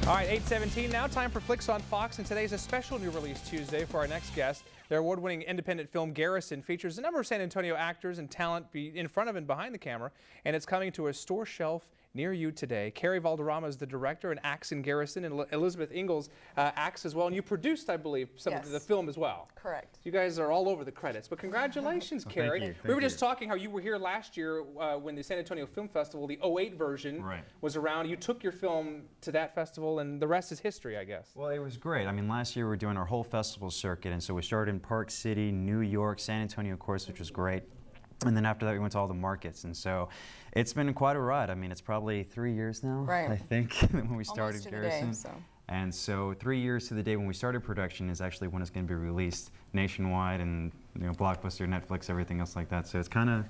All right, 8:17 now, time for Flicks on Fox, and today's a special new release Tuesday for our next guest. Their award-winning independent film Garrison features a number of San Antonio actors and talent in front of and behind the camera, and it's coming to a store shelf near you today. Carrie Valderrama is the director and acts in Garrison, and Elizabeth Ingalls acts as well. And you produced, I believe, some of the film as well. Correct. You guys are all over the credits, but congratulations, Carrie. Thank you. We were just talking how you were here last year when the San Antonio Film Festival, the '08 version, was around. You took your film to that festival, and the rest is history, I guess. Well, it was great. I mean, last year we were doing our whole festival circuit, and so we started in Park City, New York, San Antonio, of course, which was great. And then after that, we went to all the markets, and so it's been quite a ride. I mean, it's probably 3 years now, I think, when we started Garrison. Almost to the day, And so 3 years to the day when we started production is actually when it's going to be released nationwide, and Blockbuster, Netflix, everything else like that. So it's kind of,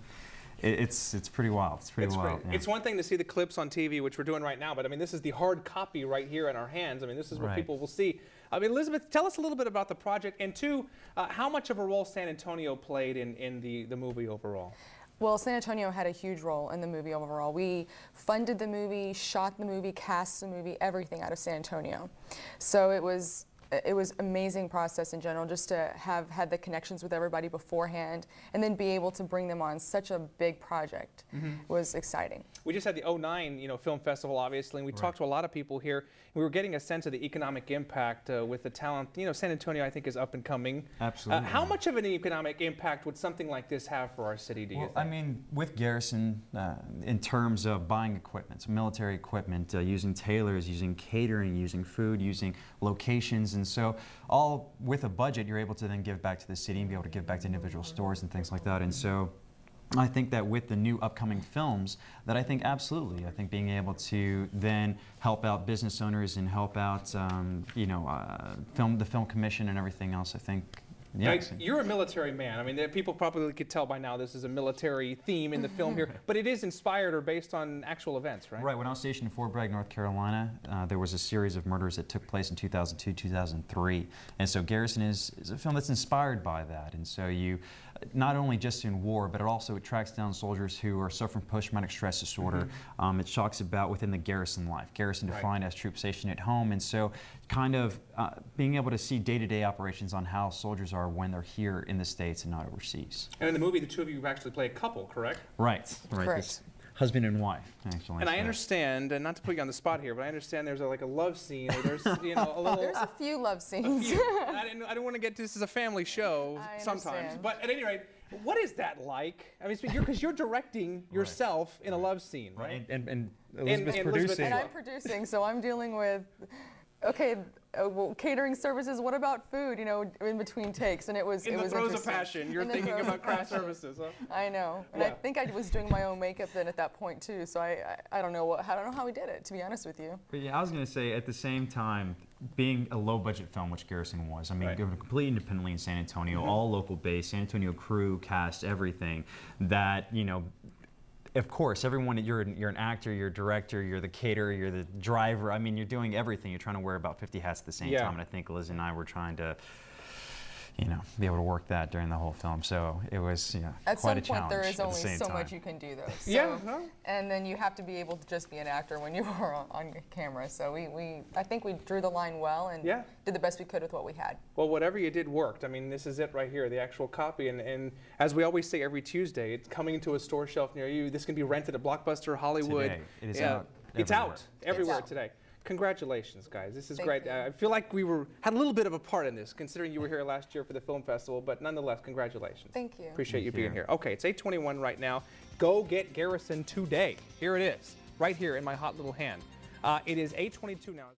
it's pretty wild. It's pretty wild. Yeah. It's one thing to see the clips on TV, which we're doing right now, but I mean, this is the hard copy right here in our hands. I mean, this is what people will see. I mean, Elizabeth, tell us a little bit about the project, and two, how much of a role San Antonio played in the movie overall? Well, San Antonio had a huge role in the movie overall. We funded the movie, shot the movie, cast the movie, everything out of San Antonio. So it was amazing process in general, just to have had the connections with everybody beforehand and then be able to bring them on such a big project was exciting. We just had the '09 film festival, obviously, and we talked to a lot of people here. We were getting a sense of the economic impact with the talent. San Antonio, I think, is up and coming. Absolutely. How much of an economic impact would something like this have for our city, do you think? I mean, with Garrison, in terms of buying equipment, so military equipment, using tailors, using catering, using food, using locations, and so all with a budget, you're able to then give back to the city and be able to give back to individual stores and things like that. And so I think that with the new upcoming films, that I think absolutely, I think being able to then help out business owners and help out, the film commission and everything else, I think. Yeah. Now, you're a military man. I mean, people probably could tell by now this is a military theme in the film here, but it is inspired or based on actual events, right? Right. When I was stationed in Fort Bragg, North Carolina, there was a series of murders that took place in 2002, 2003, and so Garrison is a film that's inspired by that. And so you, not only just in war, but it tracks down soldiers who are suffering post-traumatic stress disorder. It talks about within the Garrison life. Garrison defined as troops stationed at home, and so kind of being able to see day-to-day operations on how soldiers are when they're here in the States and not overseas. And in the movie, the two of you actually play a couple, correct? Right. Correct. Husband and wife, actually. And I understand, and not to put you on the spot here, but I understand there's like a love scene, or there's a little. There's a few love scenes. I don't want to get this as a family show sometimes, but at any rate, what is that like? I mean, because you're directing yourself in a love scene, right? And Elizabeth's producing. And I'm producing, so I'm dealing with. Okay, well, catering services, what about food, in between takes? And it was in the throes of passion, you're thinking about craft services, huh? I know. And I think I was doing my own makeup then at that point too, so I don't know how we did it, to be honest with you. But yeah, I was going to say, at the same time, being a low-budget film, which Garrison was, I mean, given completely independently in San Antonio, all local base, San Antonio crew, cast, everything, that, of course, everyone, you're an actor, you're a director, you're the caterer, you're the driver. I mean, you're doing everything. You're trying to wear about 50 hats at the same time. And I think Liz and I were trying to, be able to work that during the whole film. So it was, quite a challenge. At some point, there is only so much you can do, though. So, and then you have to be able to just be an actor when you are on camera. So I think we drew the line well and did the best we could with what we had. Well, whatever you did worked. I mean, this is it right here, the actual copy. And as we always say every Tuesday, it's coming to a store shelf near you. This can be rented at Blockbuster, Hollywood. Today. It is out. It's out everywhere today. Congratulations, guys. This is great. I feel like we had a little bit of a part in this, considering you were here last year for the film festival, but nonetheless, congratulations. Thank you. Appreciate you being here. Okay, it's 8:21 right now. Go get Garrison today. Here it is, right here in my hot little hand. It is 8:22 now.